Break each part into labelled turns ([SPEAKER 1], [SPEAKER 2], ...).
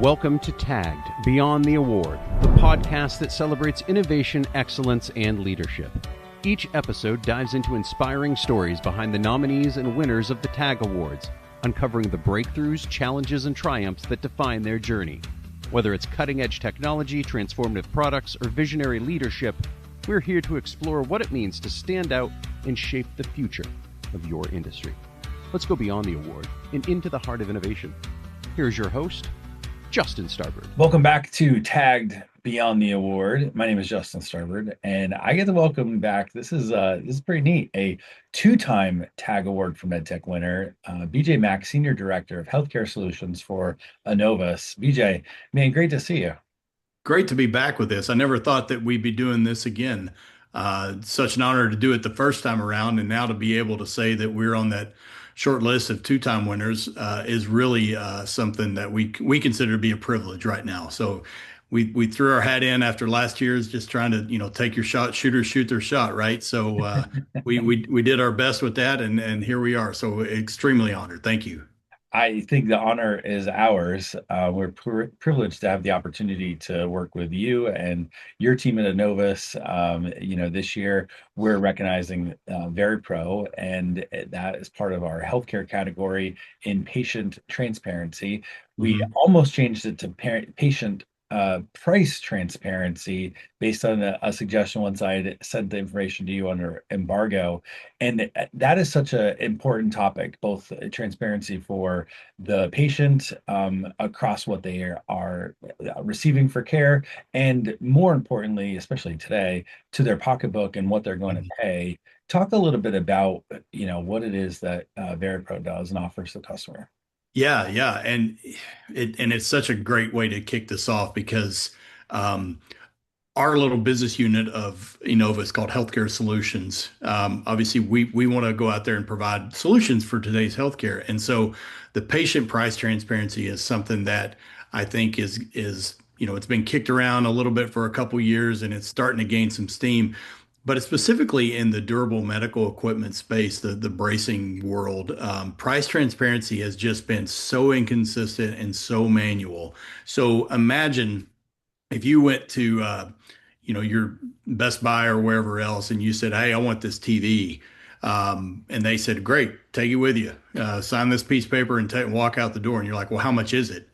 [SPEAKER 1] Welcome to Tagged Beyond the Award, the podcast that celebrates innovation, excellence, and leadership. Each episode dives into inspiring stories behind the nominees and winners of the TAG Awards, uncovering the breakthroughs, challenges, and triumphs that define their journey. Whether it's cutting-edge technology, transformative products, or visionary leadership, we're here to explore what it means to stand out and shape the future of your industry. Let's go beyond the award and into the heart of innovation. Here's your host, Justin Starbird.
[SPEAKER 2] Welcome back to Tagged Beyond the Award. My name is Justin Starbird, and I get to welcome back. This is pretty neat. A two-time TAG Award for MedTech winner, BJ Maack, Senior Director of Healthcare Solutions for Enovis. BJ, man, great to see you.
[SPEAKER 3] Great to be back with this. I never thought that we'd be doing this again. Such an honor to do it the first time around, and now to be able to say that we're on that short list of two-time winners is really something that we consider to be a privilege right now. So we threw our hat in after last year's, just trying to take your shot, shooters shoot their shot, right? So we did our best with that, and here we are. So extremely honored. Thank you.
[SPEAKER 2] I think the honor is ours. We're privileged to have the opportunity to work with you and your team at Enovis. This year we're recognizing VeriPro, and that is part of our healthcare category in patient transparency. We almost changed it to patient price transparency based on a suggestion once I had sent the information to you under embargo. And that is such an important topic, both transparency for the patient across what they are receiving for care, and more importantly, especially today, to their pocketbook and what they're going to pay. Talk a little bit about what it is that VeriPro does and offers the customer.
[SPEAKER 3] Yeah. And it's such a great way to kick this off because our little business unit of Enovis called Healthcare Solutions. Obviously, we want to go out there and provide solutions for today's healthcare. And so the patient price transparency is something that I think is it's been kicked around a little bit for a couple years, and it's starting to gain some steam. But it's specifically in the durable medical equipment space, the bracing world, price transparency has just been so inconsistent and so manual. So imagine if you went to, your Best Buy or wherever else, and you said, "Hey, I want this TV," and they said, "Great, take it with you. Sign this piece of paper and walk out the door." And you're like, "Well, how much is it?"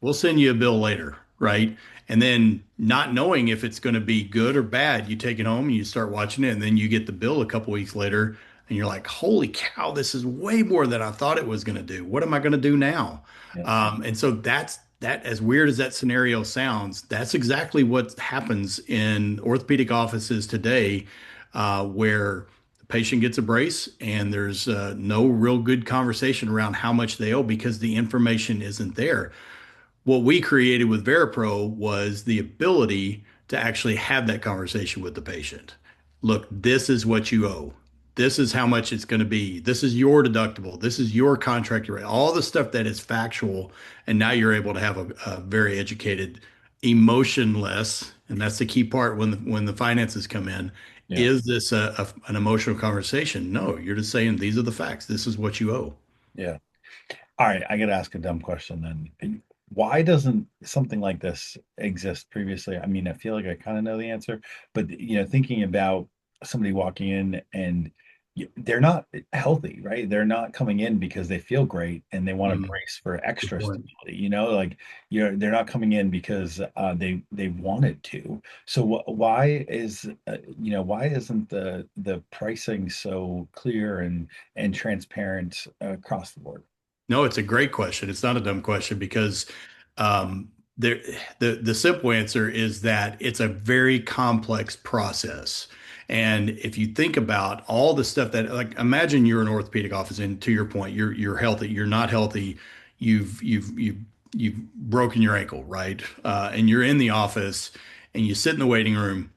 [SPEAKER 3] "We'll send you a bill later," right? And then not knowing if it's going to be good or bad, you take it home and you start watching it, and then you get the bill a couple weeks later, and you're like, "Holy cow, this is way more than I thought it was going to do. What am I going to do now?" And so that, as weird as that scenario sounds, that's exactly what happens in orthopedic offices today, where the patient gets a brace and there's no real good conversation around how much they owe because the information isn't there. What we created with VeriPro was the ability to actually have that conversation with the patient. Look, this is what you owe. This is how much it's going to be. This is your deductible. This is your contract rate. All the stuff that is factual. And now you're able to have a very educated, emotionless, and that's the key part when the finances come in. Yeah. Is this an emotional conversation? No, you're just saying these are the facts. This is what you owe.
[SPEAKER 2] Yeah. All right. I got to ask a dumb question then. Why doesn't something like this exist previously? I mean, I feel like I kind of know the answer, but thinking about somebody walking in and they're not healthy, right? They're not coming in because they feel great and they want to brace for extra stability. They're not coming in because they wanted to. So why isn't the pricing so clear and transparent across the board?
[SPEAKER 3] No, it's a great question. It's not a dumb question because the simple answer is that it's a very complex process. And if you think about all the stuff that, like, imagine you're an orthopedic office, and to your point, you're healthy, you're not healthy, you've broken your ankle, right? And you're in the office, and you sit in the waiting room,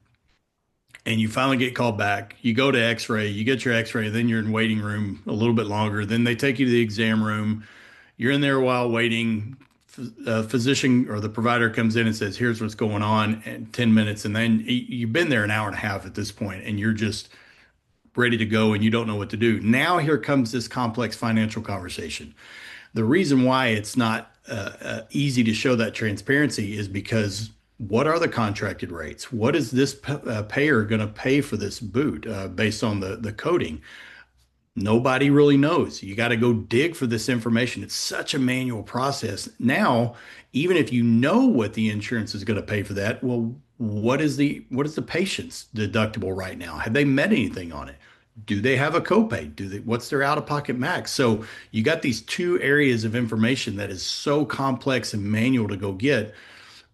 [SPEAKER 3] and you finally get called back. You go to X-ray, you get your X-ray, then you're in waiting room a little bit longer. Then they take you to the exam room. You're in there while waiting. A physician or the provider comes in and says, "Here's what's going on," in 10 minutes. And then you've been there an hour and a half at this point, and you're just ready to go and you don't know what to do. Now here comes this complex financial conversation. The reason why it's not easy to show that transparency is because what are the contracted rates? What is this payer going to pay for this boot based on the coding? Nobody really knows. You got to go dig for this information. It's such a manual process. Now, even if you know what the insurance is going to pay for that, well, what is the patient's deductible right now? Have they met anything on it? Do they have a copay? What's their out-of-pocket max? So you got these two areas of information that is so complex and manual to go get.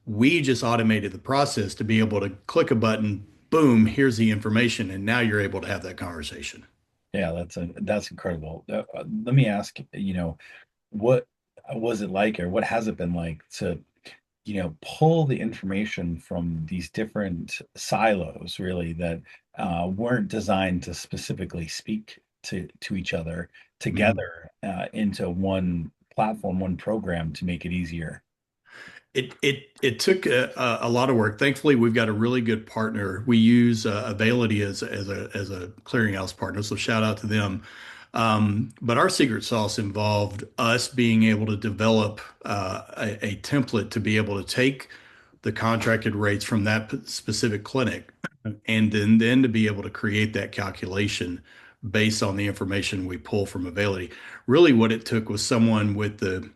[SPEAKER 3] We just automated the process to be able to click a button, boom, here's the information, and now you're able to have that conversation.
[SPEAKER 2] Yeah, that's incredible. Let me ask, what was it like, or what has it been like to, pull the information from these different silos, really, that weren't designed to specifically speak to each other
[SPEAKER 3] Mhm.
[SPEAKER 2] together into one platform, one program to make it easier.
[SPEAKER 3] It took a lot of work. Thankfully, we've got a really good partner. We use Availity as a clearinghouse partner, so shout out to them. But our secret sauce involved us being able to develop a template to be able to take the contracted rates from that specific clinic, and then to be able to create that calculation based on the information we pull from Availity. Really, what it took was someone with the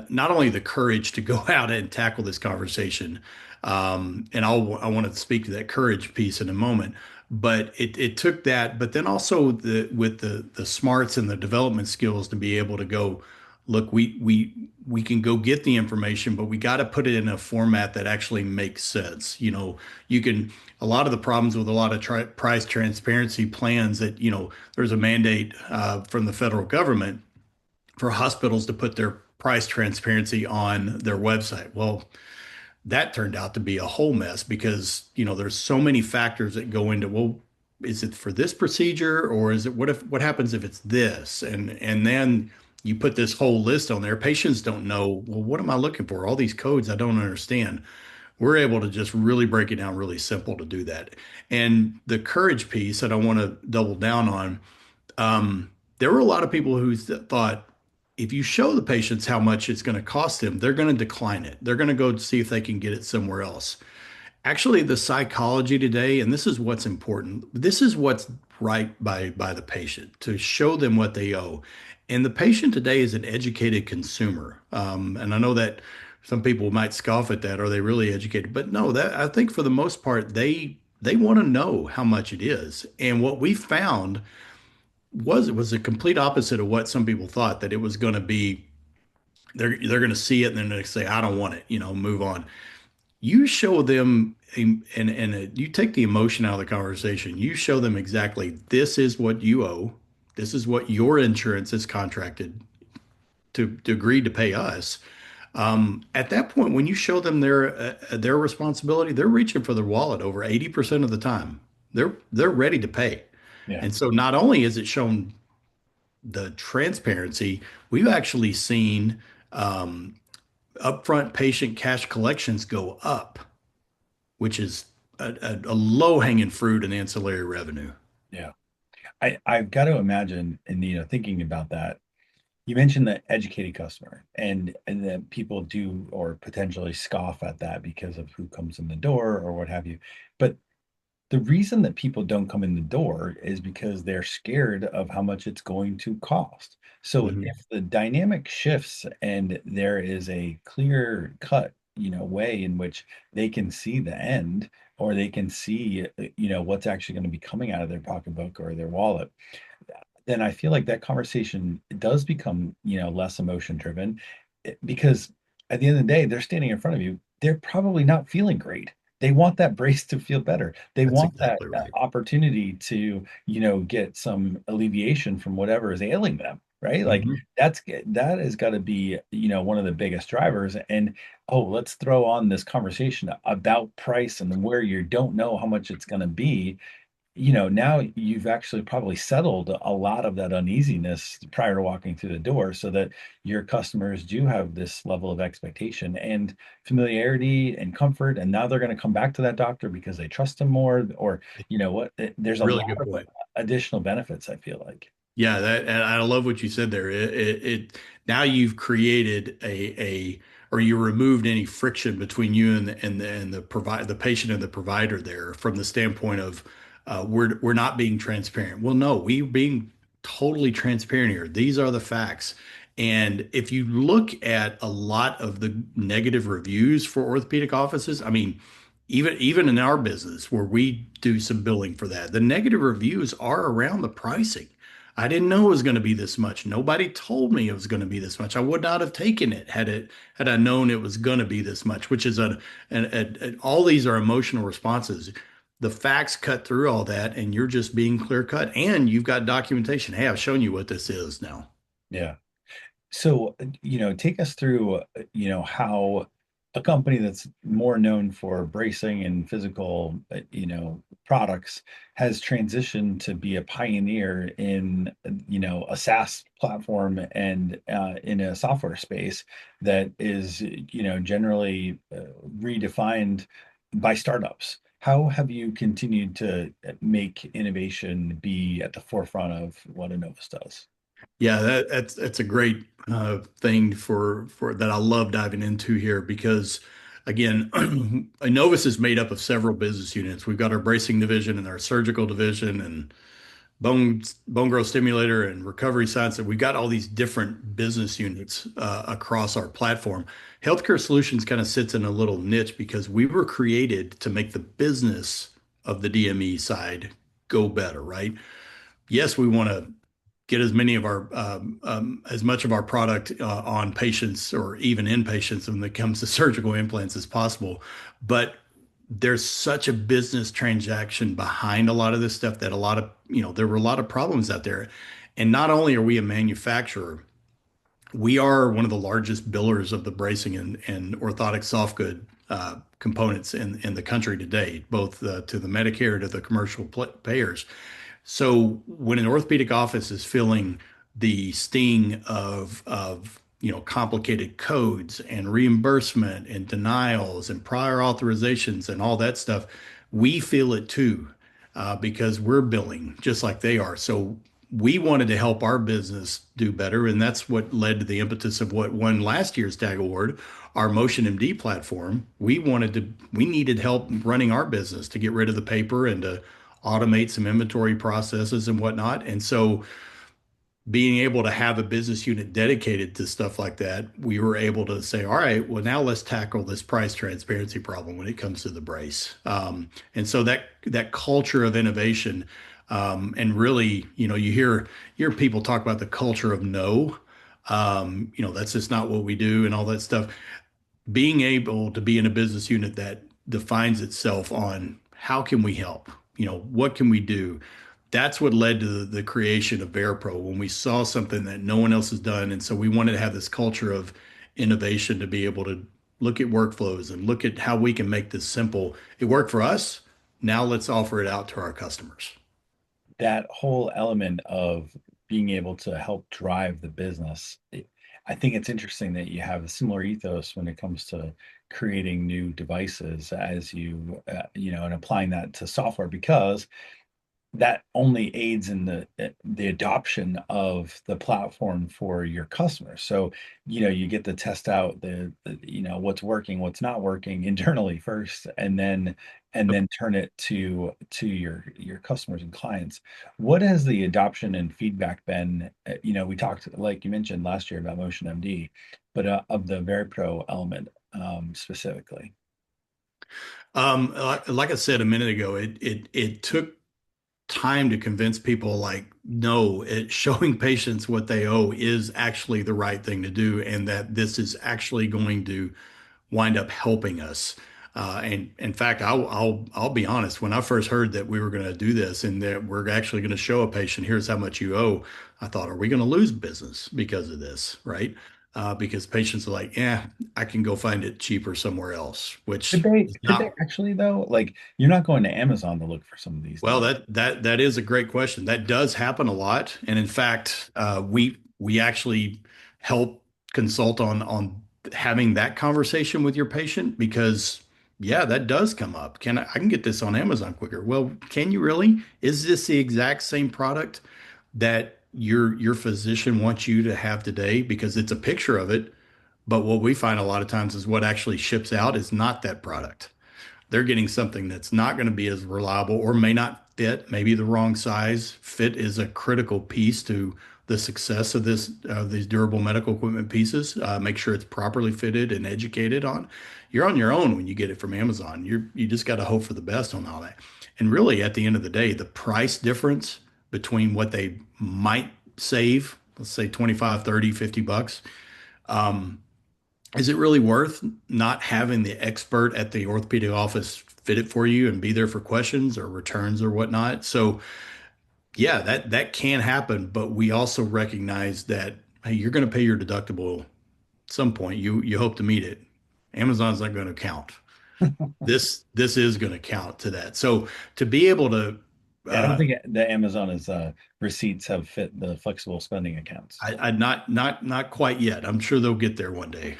[SPEAKER 3] not only the courage to go out and tackle this conversation, and I want to speak to that courage piece in a moment, but it took that, but then also with the smarts and the development skills to be able to go, look, we can go get the information, but we got to put it in a format that actually makes sense. You can a lot of the problems with a lot of price transparency plans that there's a mandate from the federal government for hospitals to put their price transparency on their website. Well, that turned out to be a whole mess because, there's so many factors that go into, well, is it for this procedure or is it what happens if it's this? And then you put this whole list on there. Patients don't know, well, what am I looking for? All these codes I don't understand. We're able to just really break it down really simple to do that. And the courage piece that I want to double down on, there were a lot of people who thought if you show the patients how much it's going to cost them, they're going to decline it. They're going to go see if they can get it somewhere else. Actually, the psychology today, and this is what's important, this is what's right by the patient to show them what they owe. And the patient today is an educated consumer. And I know that some people might scoff at that. Are they really educated? But no, that I think for the most part, they want to know how much it is. And what we found was a complete opposite of what some people thought that it was going to be. They're going to see it and then they say, I don't want it, move on. You show them and you take the emotion out of the conversation. You show them exactly this is what you owe. This is what your insurance is contracted to agree to pay us. At that point, when you show them their responsibility, they're reaching for their wallet over 80% of the time. They're ready to pay.
[SPEAKER 2] Yeah.
[SPEAKER 3] And so not only is it shown the transparency, we've actually seen upfront patient cash collections go up, which is a low-hanging fruit in ancillary revenue.
[SPEAKER 2] Yeah. I've got to imagine, and thinking about that, you mentioned the educated customer, and that people do or potentially scoff at that because of who comes in the door or what have you. But the reason that people don't come in the door is because they're scared of how much it's going to cost. So
[SPEAKER 3] Mhm.
[SPEAKER 2] if the dynamic shifts and there is a clear cut, way in which they can see the end, or they can see, what's actually going to be coming out of their pocketbook or their wallet, then I feel like that conversation does become, less emotion driven, because at the end of the day, they're standing in front of you. They're probably not feeling great. They want that brace to feel better. They
[SPEAKER 3] That's
[SPEAKER 2] want that
[SPEAKER 3] exactly right.
[SPEAKER 2] opportunity to, get some alleviation from whatever is ailing them, right? Like
[SPEAKER 3] Mhm.
[SPEAKER 2] that has got to be, one of the biggest drivers. And oh, let's throw on this conversation about price and where you don't know how much it's going to be. Now you've actually probably settled a lot of that uneasiness prior to walking through the door so that your customers do have this level of expectation and familiarity and comfort. And now they're going to come back to that doctor because they trust him more, or, there's a
[SPEAKER 3] Really
[SPEAKER 2] lot
[SPEAKER 3] good
[SPEAKER 2] of
[SPEAKER 3] point.
[SPEAKER 2] additional benefits, I feel like.
[SPEAKER 3] Yeah, that and I love what you said there. Now you've created or you removed any friction between you the patient and the provider there from the standpoint of we're not being transparent. Well, no, we're being totally transparent here. These are the facts. And if you look at a lot of the negative reviews for orthopedic offices, I mean, even in our business where we do some billing for that, the negative reviews are around the pricing. I didn't know it was going to be this much. Nobody told me it was going to be this much. I would not have taken it had I known it was going to be this much, which is all these are emotional responses. The facts cut through all that, and you're just being clear cut, and you've got documentation. Hey, I've shown you what this is now.
[SPEAKER 2] Yeah. So, take us through, how a company that's more known for bracing and physical, products has transitioned to be a pioneer in, a SaaS platform and in a software space that is, generally redefined by startups. How have you continued to make innovation be at the forefront of what Enovis does?
[SPEAKER 3] Yeah, that's a great thing for that I love diving into here because again, Enovis is made up of several business units. We've got our bracing division and our surgical division and bone growth stimulator and recovery science. And we've got all these different business units across our platform. Healthcare Solutions kind of sits in a little niche because we were created to make the business of the DME side go better, right? Yes, we want to get as much of our product on patients or even in patients when it comes to surgical implants as possible. But there's such a business transaction behind a lot of this stuff that there were a lot of problems out there. And not only are we a manufacturer, we are one of the largest billers of the bracing and orthotic soft good components in the country today, both to the Medicare to the commercial payers. So when an orthopedic office is feeling the sting of complicated codes and reimbursement and denials and prior authorizations and all that stuff, we feel it too because we're billing just like they are. So we wanted to help our business do better, and that's what led to the impetus of what won last year's TAG Award, our Motion MD platform. We needed help running our business to get rid of the paper and to automate some inventory processes and whatnot. And so being able to have a business unit dedicated to stuff like that, we were able to say, all right, well, now let's tackle this price transparency problem when it comes to the brace. And so that culture of innovation, and really, you hear people talk about the culture of no. That's just not what we do and all that stuff. Being able to be in a business unit that defines itself on how can we help? What can we do? That's what led to the creation of VeriPro when we saw something that no one else has done. And so we wanted to have this culture of innovation to be able to look at workflows and look at how we can make this simple. It worked for us. Now let's offer it out to our customers.
[SPEAKER 2] That whole element of being able to help drive the business, I think it's interesting that you have a similar ethos when it comes to creating new devices as and applying that to software because that only aids in the adoption of the platform for your customers. So, you get to test out what's working, what's not working internally first, and then turn it to your customers and clients. What has the adoption and feedback been? We talked, like you mentioned last year about Motion MD, but of the VeriPro element specifically.
[SPEAKER 3] Like I said a minute ago, it took time to convince people like, no, showing patients what they owe is actually the right thing to do, and that this is actually going to wind up helping us. And in fact, I'll be honest. When I first heard that we were going to do this and that we're actually going to show a patient, here's how much you owe, I thought, are we going to lose business because of this, right? Because patients are like, yeah, I can go find it cheaper somewhere else, which is
[SPEAKER 2] Could they
[SPEAKER 3] not.
[SPEAKER 2] actually though? Like you're not going to Amazon to look for some of these
[SPEAKER 3] Well,
[SPEAKER 2] things.
[SPEAKER 3] that is a great question. That does happen a lot, and in fact, we actually help consult on having that conversation with your patient because yeah, that does come up. I can get this on Amazon quicker? Well, can you really? Is this the exact same product that your physician wants you to have today because it's a picture of it. But what we find a lot of times is what actually ships out is not that product. They're getting something that's not going to be as reliable or may not fit, maybe the wrong size. Fit is a critical piece to the success of these durable medical equipment pieces. Make sure it's properly fitted and educated on. You're on your own when you get it from Amazon. You just got to hope for the best on all that. And really, at the end of the day, the price difference between what they might save, let's say 25, 30, $50, um, is it really worth not having the expert at the orthopedic office fit it for you and be there for questions or returns or whatnot? So yeah, that can happen, but we also recognize that hey, you're going to pay your deductible at some point. You hope to meet it. Amazon's not going to count. This is going to count to that. So to be able to
[SPEAKER 2] Yeah, I don't
[SPEAKER 3] uh,
[SPEAKER 2] think the Amazon's receipts have fit the flexible spending accounts.
[SPEAKER 3] I not quite yet. I'm sure they'll get there one day.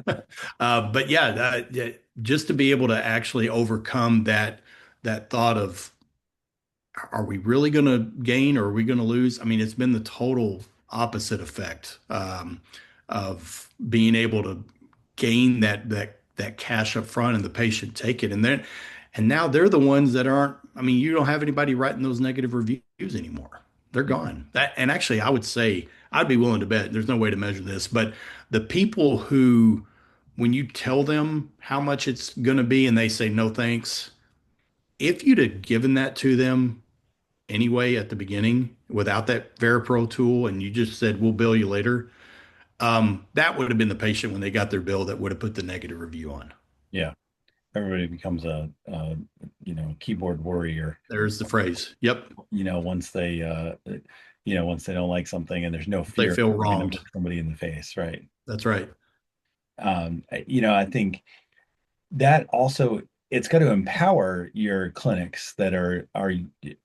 [SPEAKER 3] But yeah, yeah, just to be able to actually overcome that thought of are we really going to gain or are we going to lose? I mean, it's been the total opposite effect of being able to gain that cash up front and the patient take it, and now they're the ones that aren't. I mean, you don't have anybody writing those negative reviews anymore. They're gone. And actually, I would say I'd be willing to bet. There's no way to measure this, but the people who, when you tell them how much it's going to be and they say no thanks, if you'd have given that to them anyway at the beginning without that VeriPro tool and you just said, we'll bill you later, that would have been the patient when they got their bill that would have put the negative review on.
[SPEAKER 2] Yeah, everybody becomes a keyboard warrior.
[SPEAKER 3] There's the phrase. Yep.
[SPEAKER 2] Once they once they don't like something and there's no
[SPEAKER 3] They
[SPEAKER 2] fear
[SPEAKER 3] feel
[SPEAKER 2] of going to
[SPEAKER 3] wronged.
[SPEAKER 2] look somebody in the face, right?
[SPEAKER 3] That's right.
[SPEAKER 2] I think that also it's got to empower your clinics that are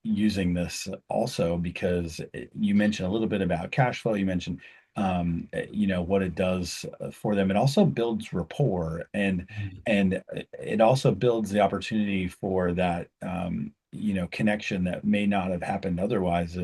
[SPEAKER 2] using this also because you mentioned a little bit about cash flow. You mentioned what it does for them. It also builds rapport and it also builds the opportunity for that connection that may not have happened otherwise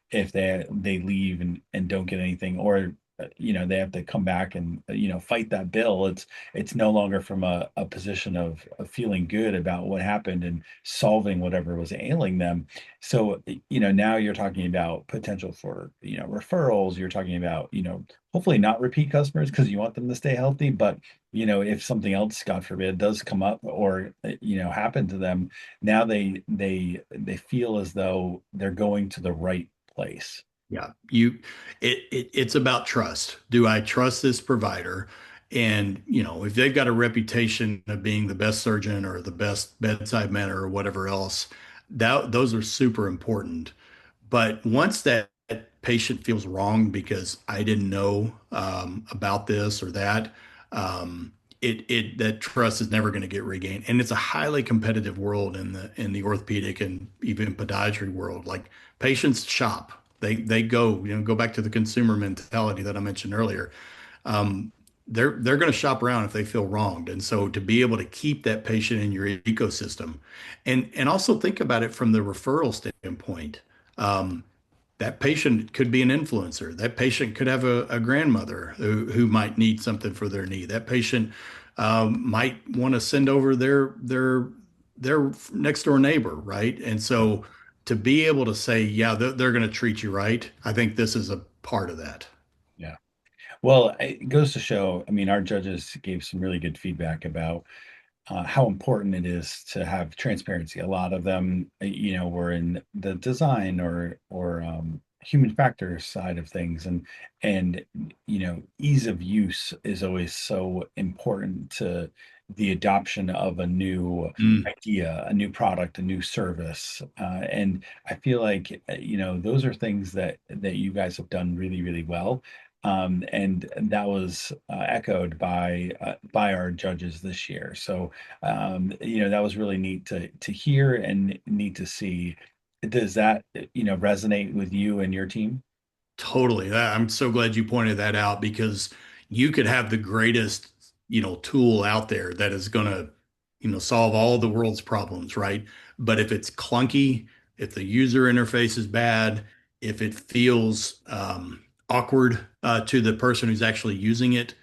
[SPEAKER 2] if they leave and don't get anything or they have to come back and fight that bill. It's no longer from a position of feeling good about what happened and solving whatever was ailing them. So now you're talking about potential for referrals. You're talking about hopefully not repeat customers because you want them to stay healthy, but if something else, God forbid, does come up or happen to them, now they feel as though they're going to the right place.
[SPEAKER 3] Yeah, it's about trust. Do I trust this provider? And if they've got a reputation of being the best surgeon or the best bedside manner or whatever else, those are super important. But once that patient feels wrong because I didn't know about this or that, that trust is never going to get regained. And it's a highly competitive world in the orthopedic and even podiatry world. Like patients shop. They go back to the consumer mentality that I mentioned earlier. Um, they're going to shop around if they feel wronged. And so to be able to keep that patient in your ecosystem and also think about it from the referral standpoint. Um, that patient could be an influencer. That patient could have a grandmother who might need something for their knee. That patient might want to send over their next door neighbor, right? And so to be able to say, yeah, they're going to treat you right, I think this is a part of that.
[SPEAKER 2] Yeah. Well, it goes to show, I mean, our judges gave some really good feedback about how important it is to have transparency. A lot of them, were in the design or human factors side of things, and ease of use is always so important to the adoption of a new
[SPEAKER 3] Mm,
[SPEAKER 2] idea, a new product, a new service, and I feel like those are things that you guys have done really, really well. And that was echoed by our judges this year. So that was really neat to hear and neat to see. Does that resonate with you and your team?
[SPEAKER 3] totally. I'm so glad you pointed that out because you could have the greatest, tool out there that is going to, solve all the world's problems, right? But if it's clunky, if the user interface is bad, if it feels awkward to the person who's actually using it,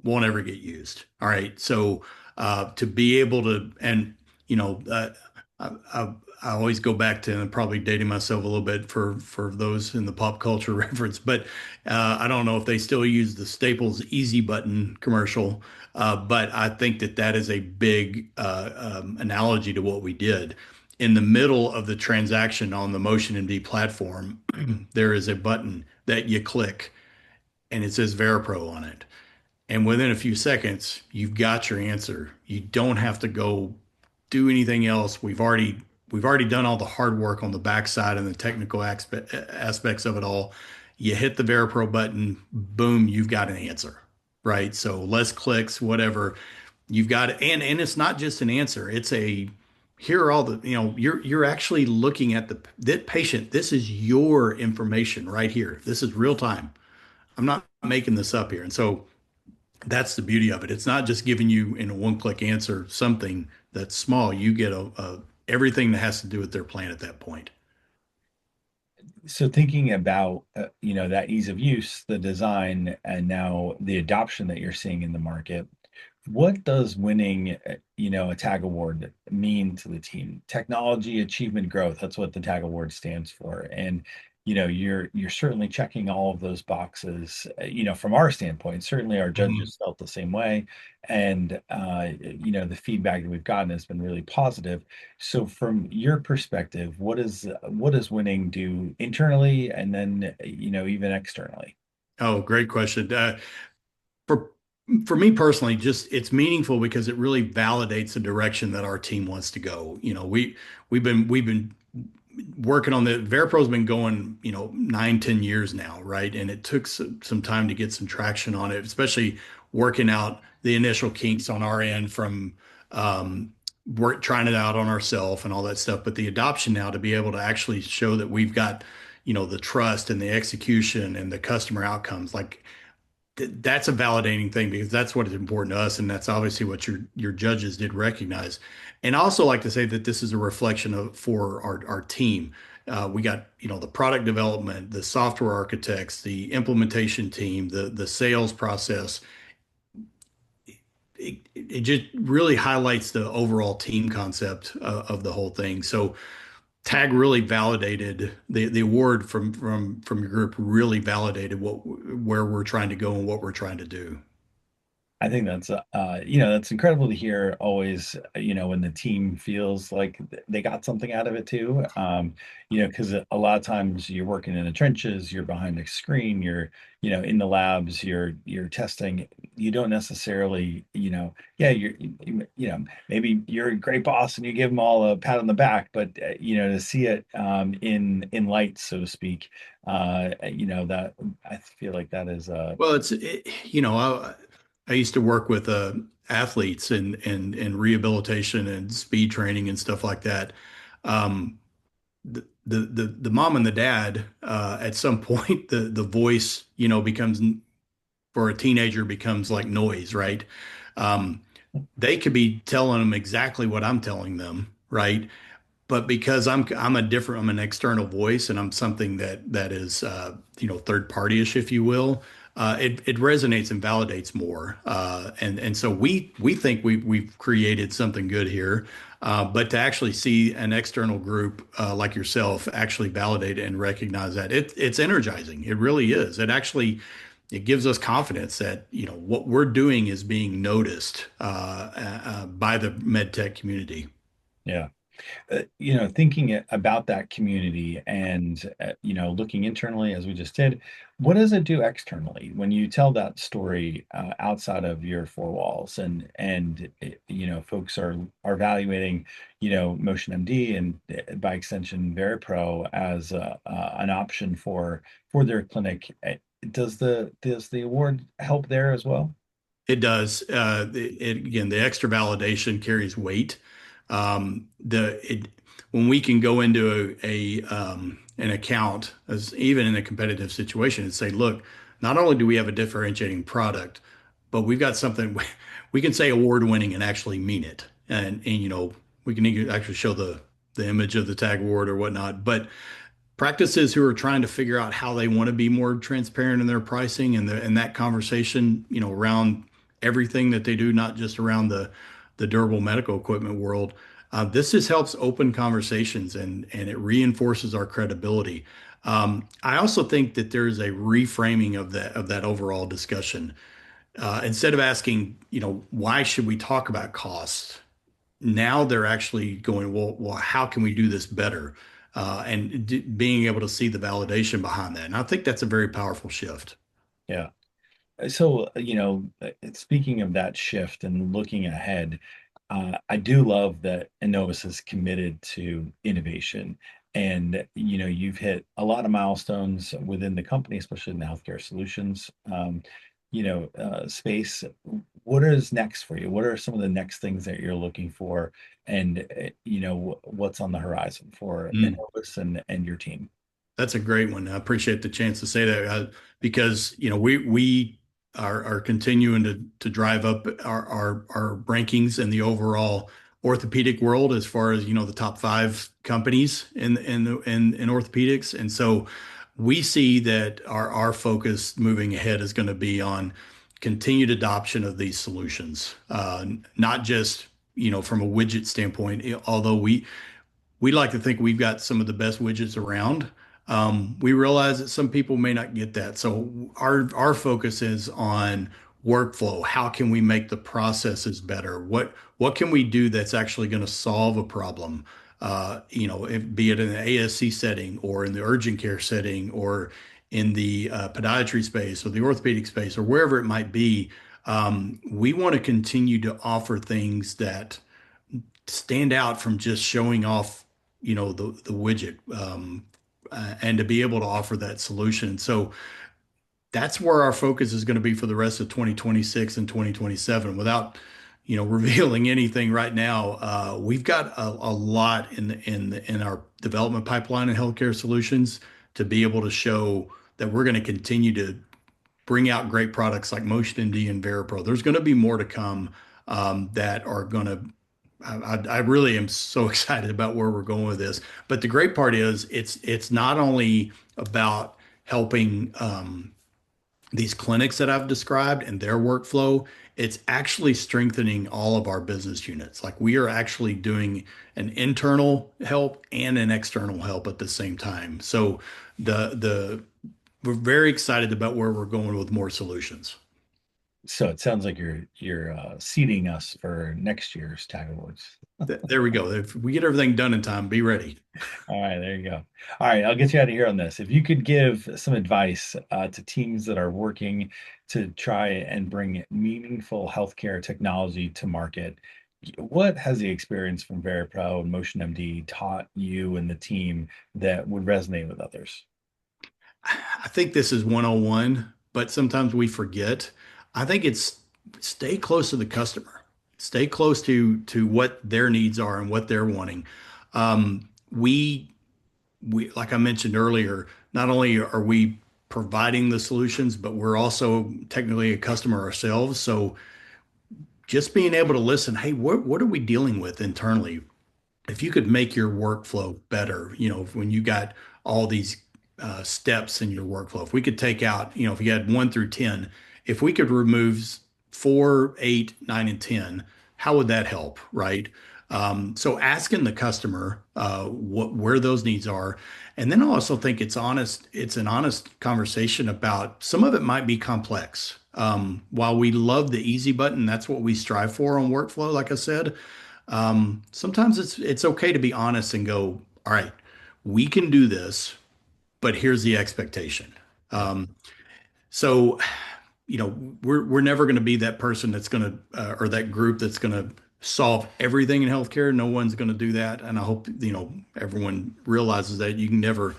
[SPEAKER 3] won't ever get used. All right. So to be able to, and you know, I, I, I always go back to, and I'm probably dating myself a little bit for those in the pop culture reference, but I don't know if they still use the Staples Easy Button commercial, but I think that that is a big analogy to what we did. In the middle of the transaction on the MotionMD platform, there is a button that you click and it says VeriPro on it. And within a few seconds, you've got your answer. You don't have to go do anything else. We've already done all the hard work on the backside and the technical aspects of it all. You hit the VeriPro button, boom, you've got an answer, right? So less clicks, whatever. You've got, and it's not just an answer. It's a here are all the, you're actually looking at the patient. This is your information right here. This is real time. I'm not making this up here. And so that's the beauty of it. It's not just giving you in a one-click answer something that's small. You get everything that has to do with their plan at that point.
[SPEAKER 2] So thinking about that ease of use, the design, and now the adoption that you're seeing in the market, what does winning a tag award mean to the team? Technology achievement growth, that's what the tag award stands for. And you're certainly checking all of those boxes, from our standpoint. Certainly our
[SPEAKER 3] Mhm.
[SPEAKER 2] judges felt the same way, and the feedback that we've gotten has been really positive. So from your perspective, what does winning do internally, and then even externally?
[SPEAKER 3] Oh, great question. For for me personally, just it's meaningful because it really validates the direction that our team wants to go. We've been working on the VeriPro's been going, 9, 10 years now, right? And it took some time to get some traction on it, especially working out the initial kinks on our end from work trying it out on ourselves and all that stuff. But the adoption now to be able to actually show that we've got, the trust and the execution and the customer outcomes, like that's a validating thing because that's what is important to us, and that's obviously what your judges did recognize. And I also like to say that this is a reflection of for our team. We got the product development, the software architects, the implementation team, the sales process. It just really highlights the overall team concept of the whole thing. So Tag really validated the award from your group really validated where we're trying to go and what we're trying to do.
[SPEAKER 2] I think that's incredible to hear always, when the team feels like they got something out of it too. Because a lot of times you're working in the trenches, you're behind a screen, you're, in the labs, you're testing. You don't necessarily, yeah, maybe you're a great boss and you give them all a pat on the back, but to see it in lights, so to speak, that I feel like that is
[SPEAKER 3] Well, I used to work with athletes and rehabilitation and speed training and stuff like that. Um, the mom and the dad at some point the voice becomes for a teenager becomes like noise, right? Um, they could be telling them exactly what I'm telling them, right? But because I'm an external voice and I'm something that is third party-ish, if you will. It resonates and validates more, and so we think we've created something good here, but to actually see an external group like yourself actually validate and recognize that it's energizing. It really is. It gives us confidence that what we're doing is being noticed by the MedTech community.
[SPEAKER 2] yeah. Thinking about that community and, looking internally as we just did, what does it do externally when you tell that story outside of your four walls folks are evaluating, MotionMD and by extension VeriPro as an option for their clinic. Does the award help there as well?
[SPEAKER 3] It does. Again, the extra validation carries weight. When we can go into an account, as even in a competitive situation, and say, look, not only do we have a differentiating product, but we've got something we can say award winning and actually mean it. And we can actually show the image of the tag award or whatnot. But practices who are trying to figure out how they want to be more transparent in their pricing and that conversation, around everything that they do, not just around the durable medical equipment world. This just helps open conversations and it reinforces our credibility. I also think that there's a reframing of that overall discussion. Instead of asking, why should we talk about costs? Now they're actually going, well, how can we do this better? Being able to see the validation behind that. And I think that's a very powerful shift.
[SPEAKER 2] Yeah. So, speaking of that shift and looking ahead, I do love that Enovis is committed to innovation. And, you've hit a lot of milestones within the company, especially in the healthcare solutions, space. What is next for you? What are some of the next things that you're looking for? And, what's on the horizon for
[SPEAKER 3] Mm.
[SPEAKER 2] Enovis and your team?
[SPEAKER 3] That's a great one. I appreciate the chance to say that because we are continuing to drive up our rankings in the overall orthopedic world as far as the top 5 companies in orthopedics, and so we see that our focus moving ahead is going to be on continued adoption of these solutions, not just from a widget standpoint, although we like to think we've got some of the best widgets around. We realize that some people may not get that. So our focus is on workflow. How can we make the processes better? What can we do that's actually going to solve a problem? Be it in an ASC setting or in the urgent care setting or in the podiatry space or the orthopedic space or wherever it might be. We want to continue to offer things that stand out from just showing off, the widget, and to be able to offer that solution. So that's where our focus is going to be for the rest of 2026 and 2027. Without, revealing anything right now, we've got a lot in our development pipeline in healthcare solutions to be able to show that we're going to continue to bring out great products like MotionMD and VeriPro. There's going to be more to come, that are going to I really am so excited about where we're going with this. But the great part is it's not only about helping these clinics that I've described and their workflow, it's actually strengthening all of our business units. Like we are actually doing an internal help and an external help at the same time. So the we're very excited about where we're going with more solutions.
[SPEAKER 2] So it sounds like you're seeding us for next year's Tag Awards.
[SPEAKER 3] There we go. If we get everything done in time, be ready.
[SPEAKER 2] All right, there you go. All right, I'll get you out of here on this. If you could give some advice to teams that are working to try and bring meaningful healthcare technology to market, what has the experience from VeriPro and MotionMD taught you and the team that would resonate with others?
[SPEAKER 3] I think this is 101, but sometimes we forget. I think it's stay close to the customer, stay close to what their needs are and what they're wanting. We like I mentioned earlier, not only are we providing the solutions, but we're also technically a customer ourselves. So just being able to listen, hey, what are we dealing with internally? If you could make your workflow better, when you got all these steps in your workflow, if we could take out, if you had 1 through 10, if we could remove 4, 8, 9, and 10, how would that help, right? So asking the customer where those needs are, and then I also think it's honest. It's an honest conversation about some of it might be complex. While we love the easy button, that's what we strive for on workflow. Like I said, sometimes it's okay to be honest and go, all right, we can do this, but here's the expectation. So, we're never going to be that person that's going to or that group that's going to solve everything in healthcare. No one's going to do that, and I hope everyone realizes that you can never.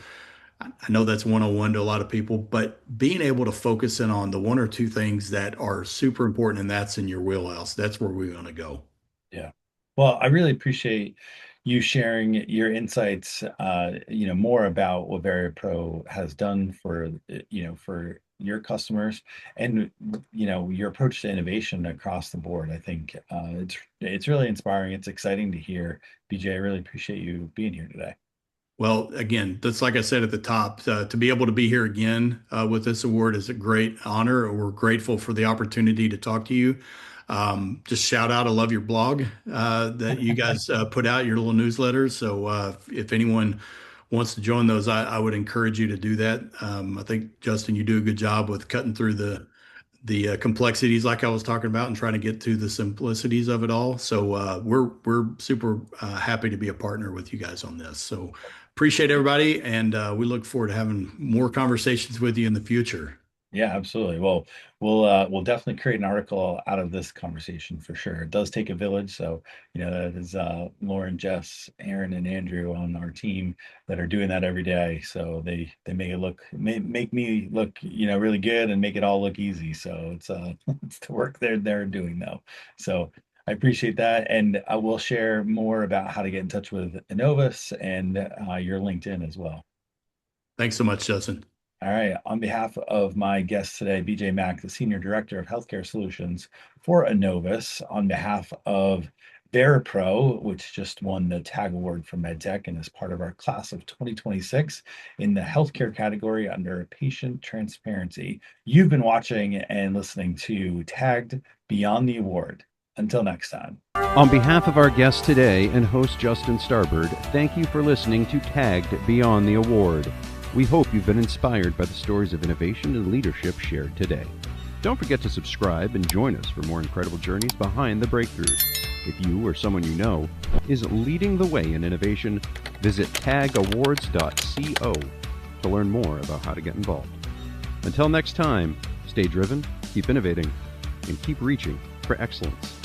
[SPEAKER 3] I know that's 101 to a lot of people, but being able to focus in on the 1 or 2 things that are super important and that's in your wheelhouse, that's where we're going to go.
[SPEAKER 2] Yeah. Well, I really appreciate you sharing your insights, more about what VeriPro has done for your customers and, your approach to innovation across the board. I think it's really inspiring. It's exciting to hear. BJ, I really appreciate you being here today.
[SPEAKER 3] Well, again, that's like I said at the top, to be able to be here again with this award is a great honor. We're grateful for the opportunity to talk to you. Just shout out, I love your blog that you guys put out, your little newsletters. So if anyone wants to join those, I would encourage you to do that. I think, Justin, you do a good job with cutting through the complexities like I was talking about and trying to get to the simplicities of it all. So we're super happy to be a partner with you guys on this. So appreciate everybody, and we look forward to having more conversations with you in the future.
[SPEAKER 2] Yeah, absolutely. Well, we'll definitely create an article out of this conversation for sure. It does take a village, so that is Lauren, Jess, Aaron, and Andrew on our team that are doing that every day. So they make it make me look really good and make it all look easy. So it's it's the work they're doing though. So I appreciate that, and I will share more about how to get in touch with Enovis and your LinkedIn as well.
[SPEAKER 3] Thanks so much, Justin.
[SPEAKER 2] All right. On behalf of my guest today, BJ Maack, the Senior Director of Healthcare Solutions for Enovis, on behalf of VeriPro, which just won the TAG Award for MedTech and is part of our class of 2026 in the healthcare category under patient transparency. You've been watching and listening to Tagged Beyond the Award. Until next time.
[SPEAKER 1] On behalf of our guest today and host Justin Starbird, thank you for listening to Tagged Beyond the Award. We hope you've been inspired by the stories of innovation and leadership shared today. Don't forget to subscribe and join us for more incredible journeys behind the breakthroughs. If you or someone you know is leading the way in innovation, visit tagawards.co to learn more about how to get involved. Until next time, stay driven, keep innovating, and keep reaching for excellence.